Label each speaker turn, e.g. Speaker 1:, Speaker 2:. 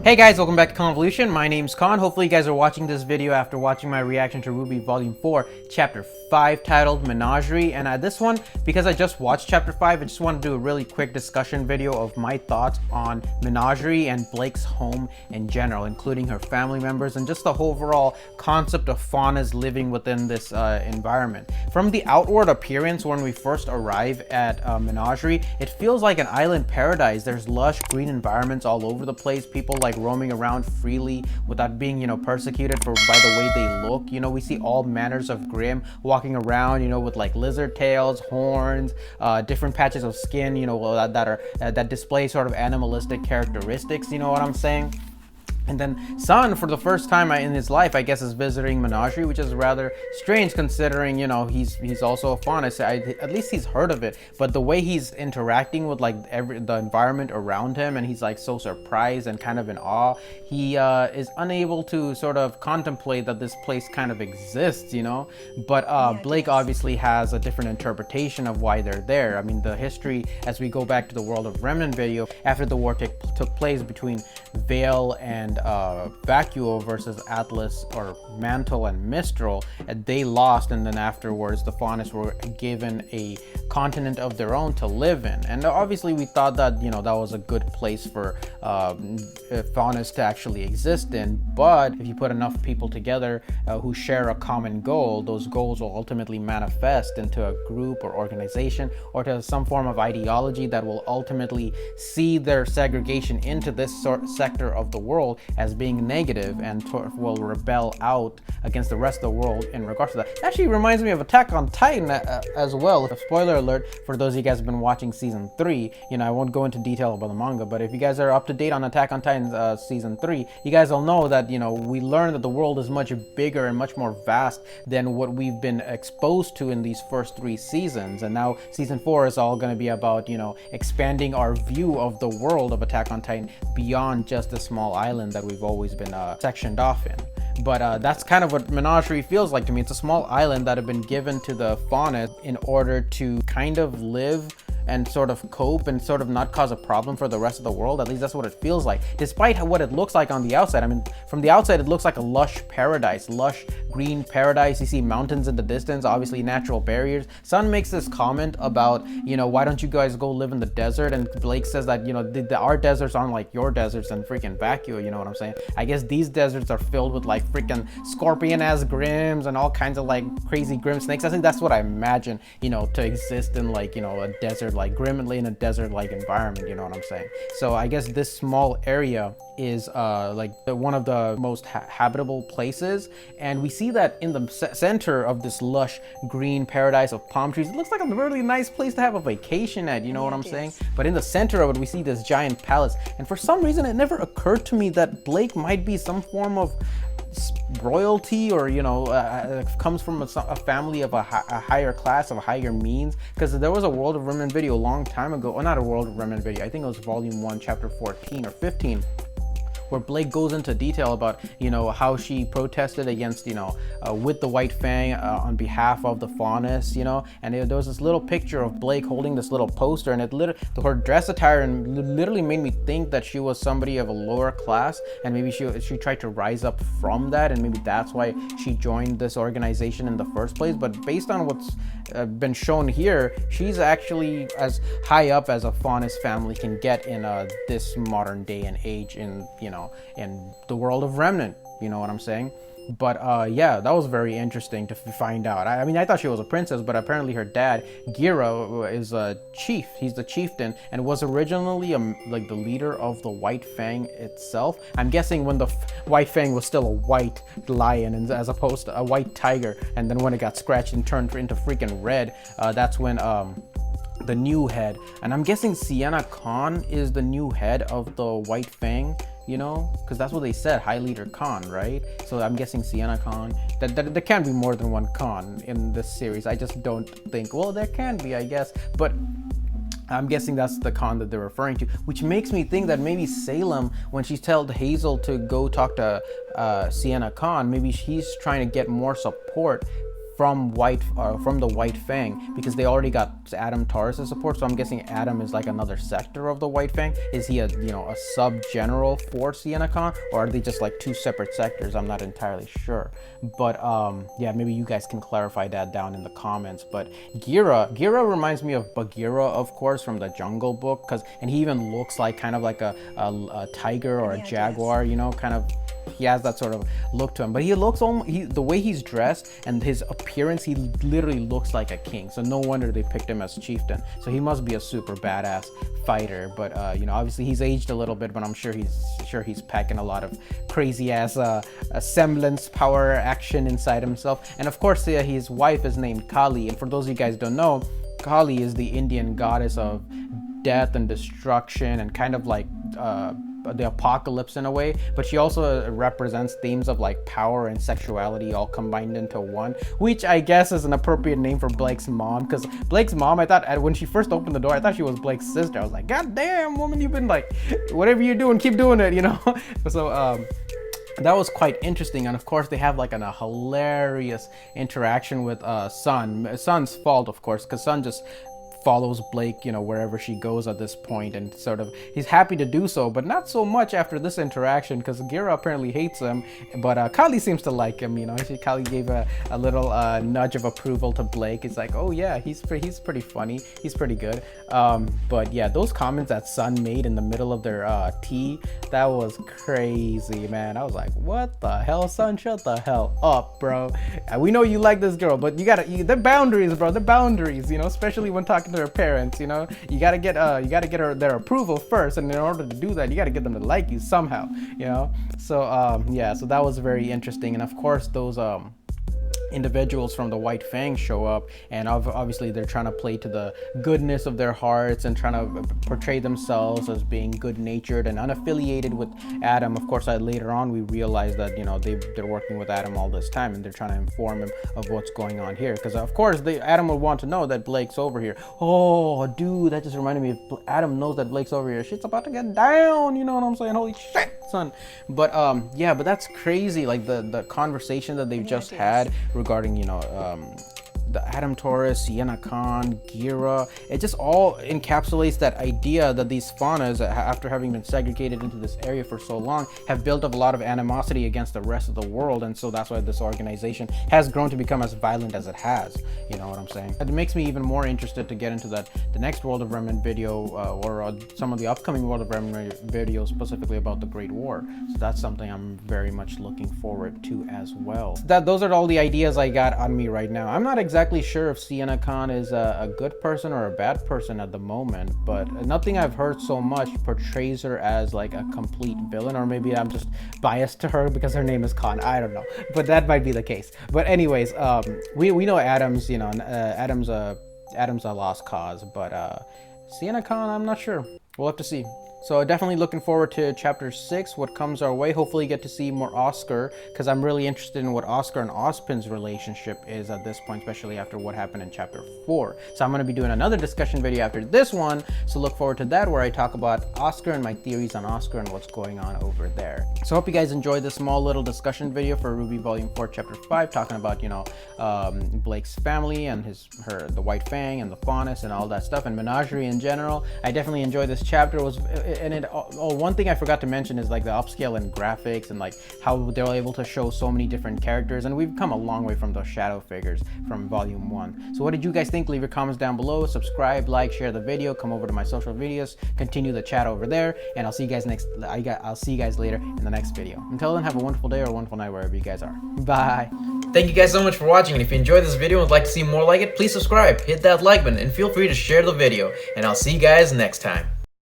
Speaker 1: Hey guys, welcome back to Khanvolution. My name's Khan. Hopefully you guys are watching this video after watching my reaction to RWBy Volume 4, Chapter 5, titled Menagerie. And this one, because I just watched Chapter 5, I just want to do a really quick discussion video of my thoughts on Menagerie and Blake's home in general, including her family members and just the overall concept of Faunus living within this environment. From the outward appearance, when we first arrive at Menagerie, it feels like an island paradise. There's lush green environments all over the place, people like roaming around freely without being, persecuted by the way they look. We see all manners of grim walking around, with like lizard tails, horns, different patches of skin, that display sort of animalistic characteristics. You know what I'm saying? And then Sun, for the first time in his life, I guess, is visiting Menagerie, which is rather strange considering, he's also a Faunus. At least he's heard of it. But the way he's interacting with like the environment around him, and he's like so surprised and kind of in awe, he is unable to sort of contemplate that this place kind of exists, But Blake obviously has a different interpretation of why they're there. I mean, the history, as we go back to the World of Remnant video, after the war took place between Vale and Vacuo versus Atlas or Mantle and Mistral, and they lost, and then afterwards the Faunus were given a continent of their own to live in. And obviously we thought that that was a good place for Faunus to actually exist in, but if you put enough people together who share a common goal, those goals will ultimately manifest into a group or organization or to some form of ideology that will ultimately see their segregation into this sector of the world as being negative and will rebel out against the rest of the world in regards to that. It actually reminds me of Attack on Titan as well. A spoiler alert for those of you guys who have been watching season 3. I won't go into detail about the manga, but if you guys are up to date on Attack on Titan season 3, you guys will know that we learned that the world is much bigger and much more vast than what we've been exposed to in these first 3 seasons. And now season 4 is all going to be about expanding our view of the world of Attack on Titan beyond just the small island that we've always been sectioned off in. But that's kind of what Menagerie feels like to me. It's a small island that had been given to the Faunus in order to kind of live and sort of cope and sort of not cause a problem for the rest of the world. At least that's what it feels like, despite what it looks like on the outside. I mean, from the outside it looks like a lush paradise, lush green paradise. You see mountains in the distance, obviously natural barriers. Sun makes this comment about, why don't you guys go live in the desert? And Blake says that, our deserts aren't like your deserts and freaking Vacuo, you know what I'm saying? I guess these deserts are filled with like freaking scorpion-ass grims and all kinds of like crazy grim snakes. I think that's what I imagine, to exist in like, a desert, like grimly in a desert like environment, you know what I'm saying? So I guess this small area is like one of the most habitable places, and we see that in the center of this lush green paradise of palm trees. It looks like a really nice place to have a vacation at, you know what I'm saying? But in the center of it we see this giant palace, and for some reason it never occurred to me that Blake might be some form of royalty, or comes from a family of a higher class, of higher means, because there was a World of Remnant video a long time ago, or not a World of Remnant video, I think it was volume 1 chapter 14 or 15, where Blake goes into detail about how she protested against with the White Fang on behalf of the Faunus, and there was this little picture of Blake holding this little poster, and her dress attire literally made me think that she was somebody of a lower class, and maybe she tried to rise up from that, and maybe that's why she joined this organization in the first place. But based on what's been shown here, she's actually as high up as a Faunus family can get in this modern day and age in the World of Remnant, you know what I'm saying? But yeah, that was very interesting to find out. I mean, I thought she was a princess, but apparently her dad, Gheera, is a chief. He's the chieftain and was originally like the leader of the White Fang itself. I'm guessing when the White Fang was still a white lion as opposed to a white tiger, and then when it got scratched and turned into freaking red, that's when the new head, and I'm guessing Sienna Khan is the new head of the White Fang, because that's what they said, High Leader Khan, right? So I'm guessing Sienna Khan. There can be more than one Khan in this series. I just don't think, well, there can be, I guess, but I'm guessing that's the Khan that they're referring to, which makes me think that maybe Salem, when she told Hazel to go talk to Sienna Khan, maybe she's trying to get more support from the White Fang, because they already got Adam Taurus' support. So I'm guessing Adam is like another sector of the White Fang. Is he a a sub general for Sienna Khan, or are they just like two separate sectors? I'm not entirely sure, but yeah, maybe you guys can clarify that down in the comments. But Gheera reminds me of Bagheera, of course, from the Jungle Book, and he even looks like kind of like a tiger or a jaguar, kind of. He has that sort of look to him, but he looks the way he's dressed and his appearance, he literally looks like a king. So no wonder they picked him as chieftain. So he must be a super badass fighter. But obviously he's aged a little bit, but I'm sure he's packing a lot of crazy ass semblance power action inside himself. And of course, his wife is named Kali. And for those of you guys who don't know, Kali is the Indian goddess of death and destruction and kind of like the apocalypse in a way, but she also represents themes of like power and sexuality all combined into one, which I guess is an appropriate name for Blake's mom, because Blake's mom, I thought when she first opened the door, I thought she was Blake's sister. I was like, God damn, woman, you've been like, whatever you're doing, keep doing it, So that was quite interesting. And of course they have like a hilarious interaction with Sun's fault, of course, because Sun just follows Blake, wherever she goes at this point, and sort of he's happy to do so, but not so much after this interaction, because Gheera apparently hates him, but Kali seems to like him. Kali gave a little nudge of approval to Blake. It's like, oh yeah, he's pretty funny, he's pretty good. But yeah, those comments that Sun made in the middle of their tea, that was crazy, man. I was like, what the hell, Sun, shut the hell up, bro. We know you like this girl, but the boundaries, bro, the boundaries, especially when talking to her parents. You gotta get their approval first, and in order to do that, you gotta get them to like you somehow. So yeah, so that was very interesting. And of course those individuals from the White Fang show up, and obviously they're trying to play to the goodness of their hearts and trying to portray themselves as being good-natured and unaffiliated with Adam. Of course, later on we realize that they're working with Adam all this time, and they're trying to inform him of what's going on here, because of course Adam would want to know that Blake's over here. Oh dude, that just reminded me, if Adam knows that Blake's over here, shit's about to get down, you know what I'm saying? Holy shit, son. But yeah, but that's crazy, like the conversation that they've just had regarding the Adam Taurus, Sienna Khan, Gheera. It just all encapsulates that idea that these Faunus, after having been segregated into this area for so long, have built up a lot of animosity against the rest of the world, and so that's why this organization has grown to become as violent as it has. You know what I'm saying? It makes me even more interested to get into the next World of Remnant video, or some of the upcoming World of Remnant videos, specifically about the Great War. So that's something I'm very much looking forward to as well. Those are all the ideas I got on me right now. I'm not exactly sure if Sienna Khan is a good person or a bad person at the moment, but nothing I've heard so much portrays her as like a complete villain, or maybe I'm just biased to her because her name is Khan. I don't know, but that might be the case. But anyways, we know Adam's Adam's a lost cause, but Sienna Khan, I'm not sure. We'll have to see. So definitely looking forward to chapter 6, what comes our way. Hopefully get to see more Oscar, because I'm really interested in what Oscar and Ozpin's relationship is at this point, especially after what happened in chapter 4. So I'm going to be doing another discussion video after this one, so look forward to that, where I talk about Oscar and my theories on Oscar and what's going on over there. So hope you guys enjoyed this small little discussion video for RWBy Volume 4, Chapter 5, talking about, Blake's family and the White Fang and the Faunus and all that stuff, and Menagerie in general. I definitely enjoyed this chapter. One thing I forgot to mention is like the upscale in graphics, and like how they were able to show so many different characters, and we've come a long way from those shadow figures from Volume 1. So what did you guys think? Leave your comments down below, subscribe, like, share the video, come over to my social medias, continue the chat over there, and I'll see you guys I'll see you guys later in the next video. Until then, have a wonderful day or a wonderful night wherever you guys are. Bye. Thank you guys so much for watching, and if you enjoyed this video and would like to see more like it, please subscribe, hit that like button, and feel free to share the video, and I'll see you guys next time.